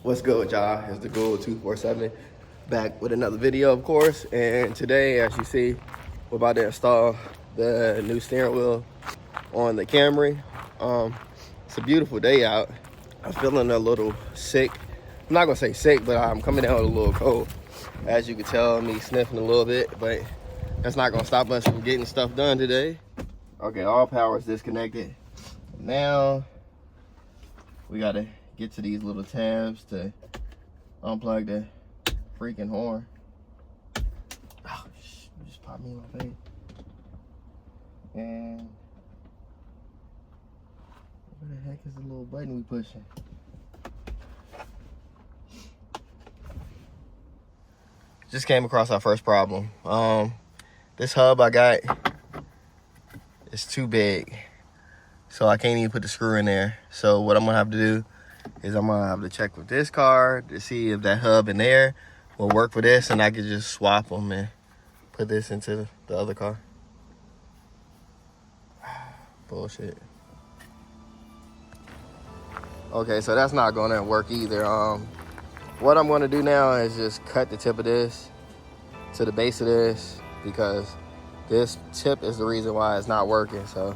What's good, y'all? It's the Gold 247 back with another video, of course. And today, as you see, we're about to install the new steering wheel on the Camry. It's a beautiful day out. I'm feeling a little sick. I'm not gonna say sick, but I'm coming down with a little cold. As you can tell, me sniffing a little bit, but that's not gonna stop us from getting stuff done today. Okay, all power is disconnected. Now we gotta get to these little tabs to unplug the freaking horn. Oh, just popped me in my face. And where the heck is the little button we pushing? Just came across our first problem. This hub I got is too big, so I can't even put the screw in there. So what I'm gonna have to do is I'm gonna have to check with this car to see if that hub in there will work for this, and I could just swap them and put this into the other car. Bullshit. Okay, so that's not gonna work either. What I'm gonna do now is just cut the tip of this to the base of this, because this tip is the reason why it's not working. So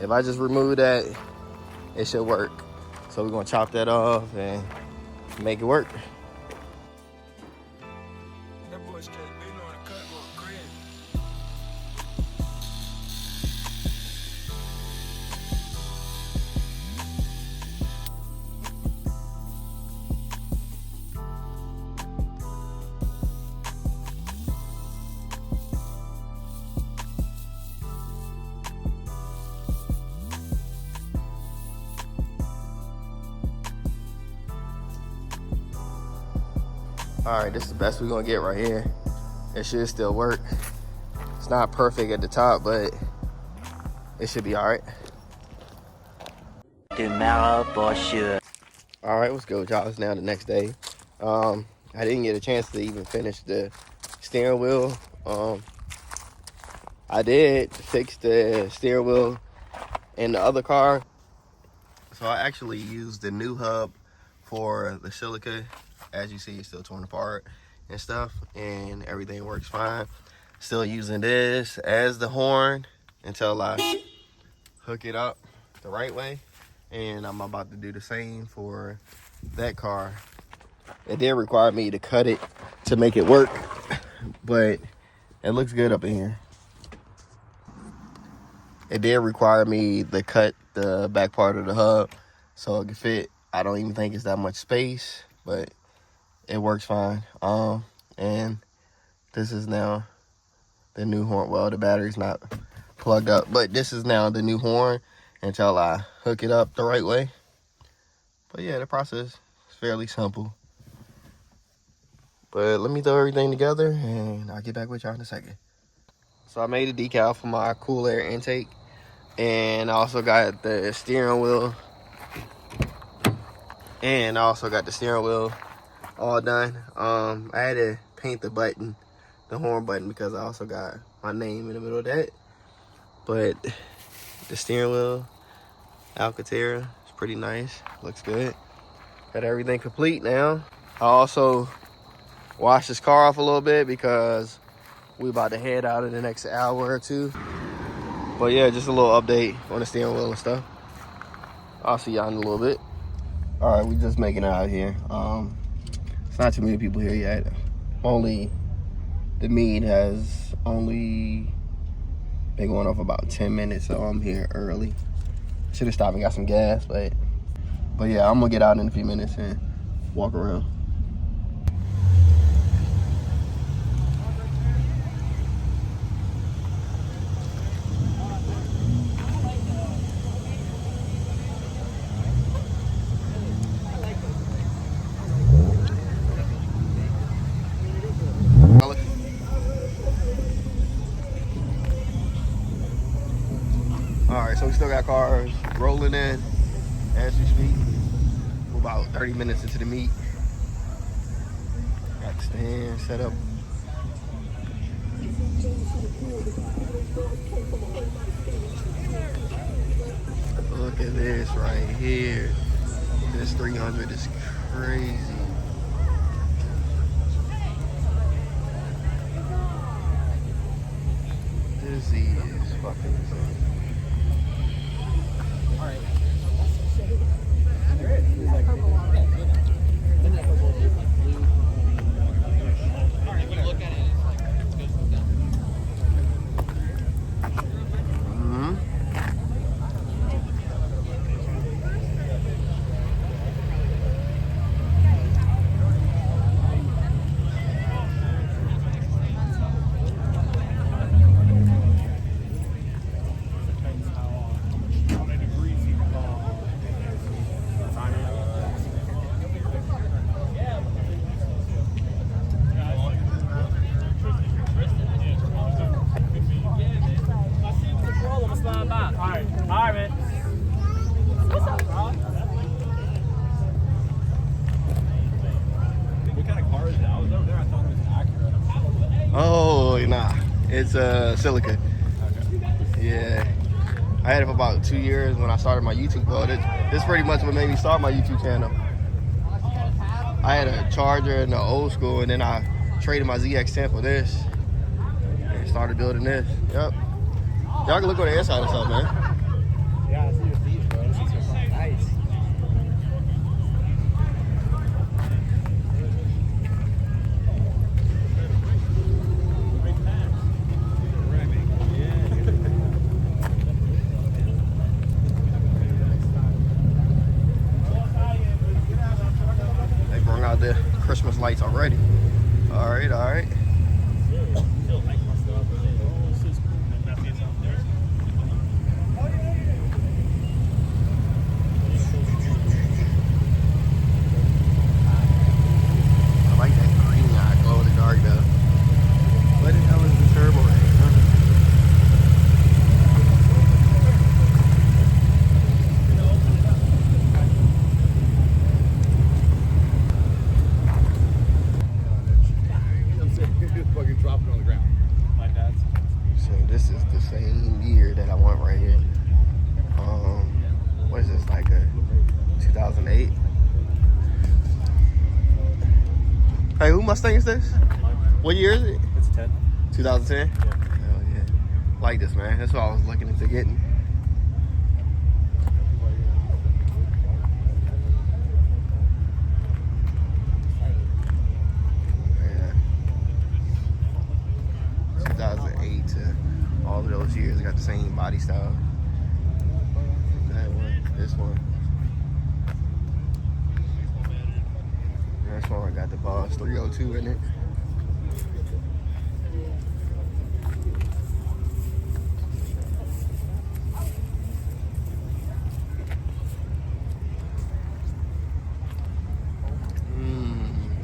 if I just remove that, it should work. So we're gonna chop that off and make it work. That boy straight been on the cut going crazy. All right, this is the best we're gonna get right here. It should still work. It's not perfect at the top, but it should be all right. Tomorrow for sure. All right, let's go, y'all. It's now the next day. I didn't get a chance to even finish the steering wheel. I did fix the steering wheel in the other car. So I actually used the new hub for the silica. As you see, it's still torn apart and stuff, and everything works fine. Still using this as the horn until I hook it up the right way. And I'm about to do the same for that car. It did require me to cut it to make it work, but it looks good up in here. It did require me to cut the back part of the hub so it could fit. I don't even think it's that much space, but it works fine. And this is now the new horn. Well, the battery's not plugged up, but this is now the new horn until I hook it up the right way. But yeah, the process is fairly simple. But let me throw everything together and I'll get back with y'all in a second. So I made a decal for my cool air intake, and I also got the steering wheel. All done. I had to paint the button, the horn button, because I also got my name in the middle of that. But the steering wheel, Alcantara, is pretty nice. Looks good. Got everything complete now. I also washed this car off a little bit because we about to head out in the next hour or two. But yeah, just a little update on the steering wheel and stuff. I'll see y'all in a little bit. All right, we just making it out here. It's not too many people here yet. Only the meet has only been going off about 10 minutes, so I'm here early. Should have stopped and got some gas, but yeah, I'm gonna get out in a few minutes and walk around. All right, so we still got cars rolling in as we speak. We're about 30 minutes into the meet. Got the stand set up. Look at this right here. This 300 is crazy. fucking Oh, nah. It's Silica. Yeah. I had it for about 2 years when I started my YouTube. Well, this pretty much what made me start my YouTube channel. I had a Charger and an old school, and then I traded my ZX10 for this. And started building this. Yep. Y'all can look on the inside and stuff, man. Yeah, I see the beach, bro. This is nice. They brought out the Christmas lights already. All right, all right. I like that green eye glow in the dark though. What the hell is the turbo range? Fucking drop it on the ground. My dad's. So this is the same year that I want right here. What is this, like a 2008? Hey, who Mustang is this? What year is it? It's 10. 2010? Yeah. Hell yeah. Like this, man. That's what I was looking into getting. Yeah. 2008 to all of those years got the same body style. That one, this one. This one got the Boss 302 in it.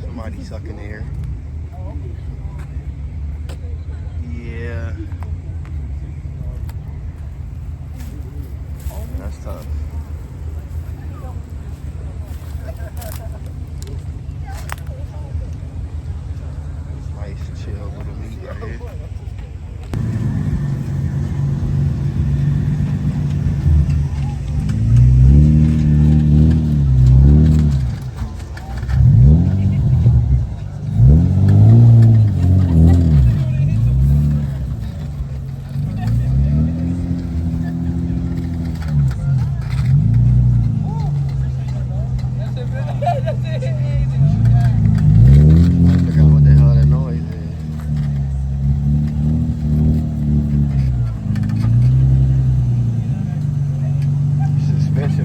Somebody sucking air. Yeah. That's tough. Nice, chill little meat right here.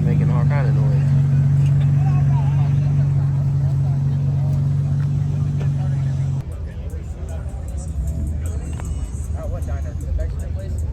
Making all kind of noise. What diner? The Mexican place?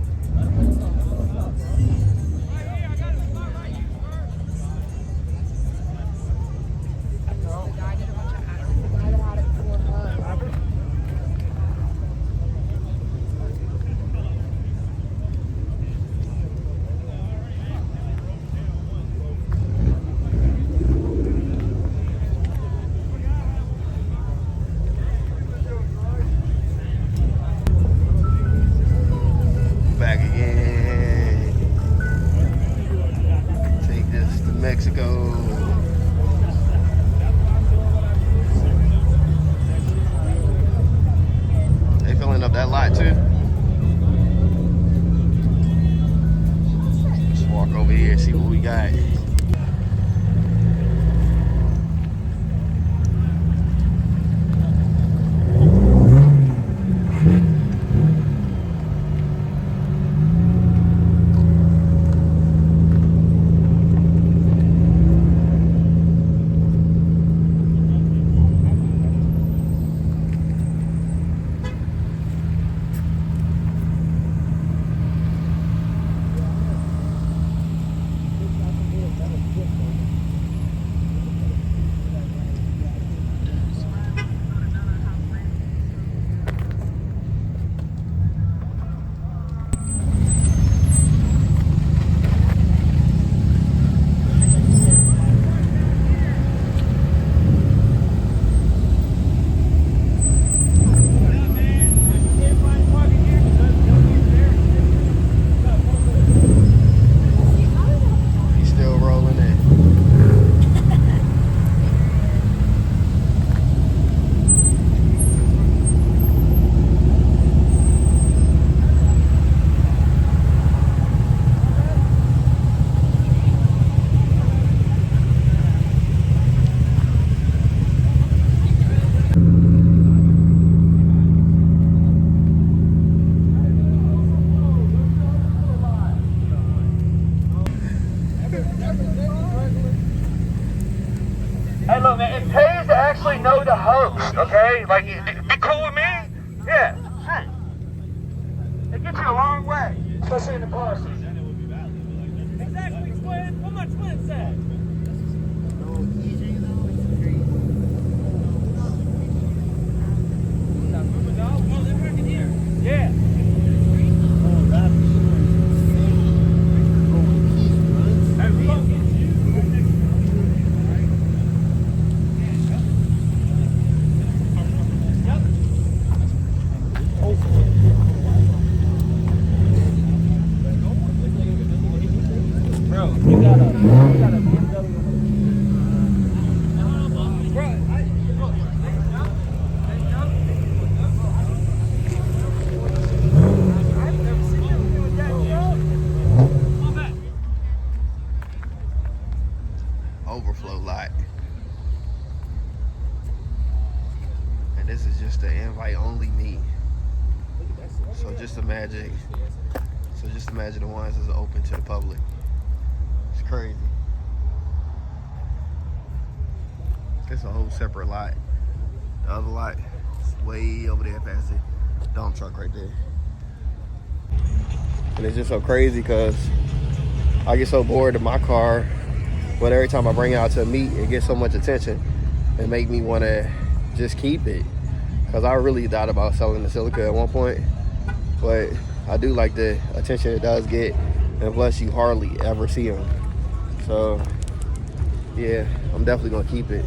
Back again. Take this to Mexico. They filling up that lot too. over here, see what we got. He's still rolling in. Hey, look, man, it pays to actually know the host, okay? Like, be cool with me? Yeah. Hey. It gets you a long way, especially in the car season. Exactly, Twin. What my twin said. Oh, they're working here. Yeah. Overflow lot. And this is just the invite only meet. So just imagine the ones that's open to the public. It's crazy. It's a whole separate lot. The other lot is way over there past the dump truck right there. And it's just so crazy because I get so bored of my car, but every time I bring it out to a meet, it gets so much attention and make me want to just keep it. Because I really thought about selling the Celica at one point, but I do like the attention it does get, and plus you hardly ever see them. So yeah, I'm definitely gonna keep it.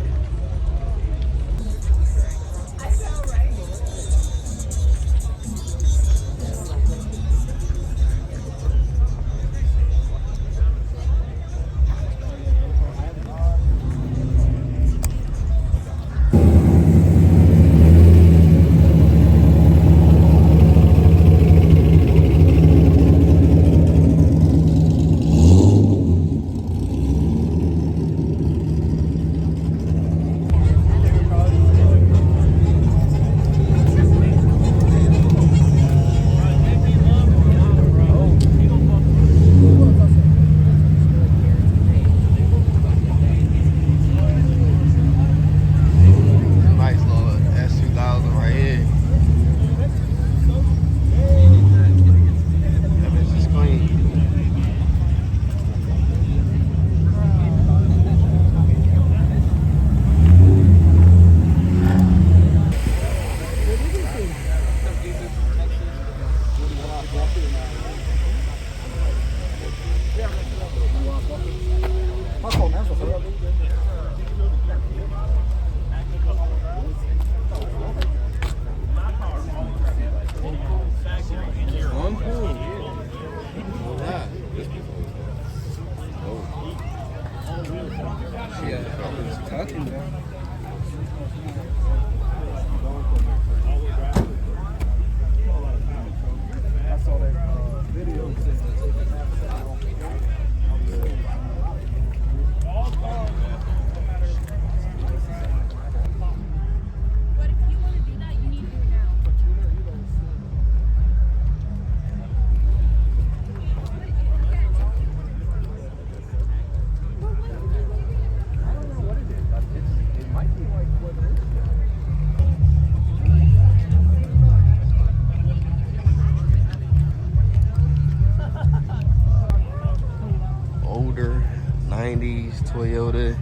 Nice Toyota.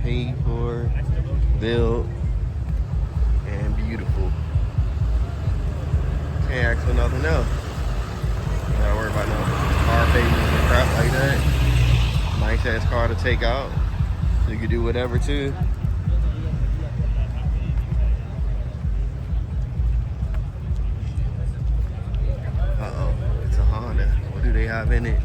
Paid for, built, and beautiful. Can't ask for nothing else. Don't gotta worry about no car payments and crap like that. Nice ass car to take out. So you can do whatever too. Uh-oh, it's a Honda. What do they have in it?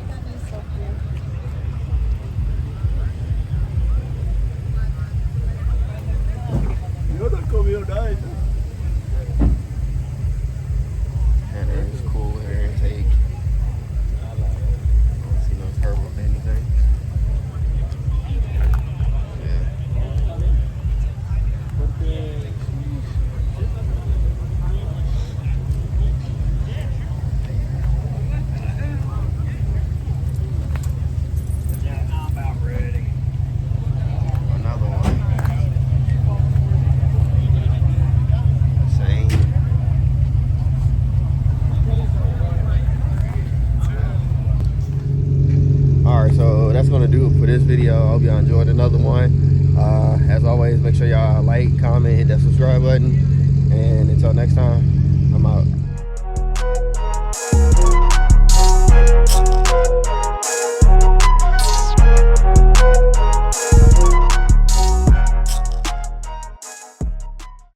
And it's cool air intake. See no turbo or anything. Another one. Same. Alright, so that's gonna do it for this video. I hope y'all enjoyed another one. As always, make sure y'all like, comment, hit that subscribe button. And until next time, I'm out.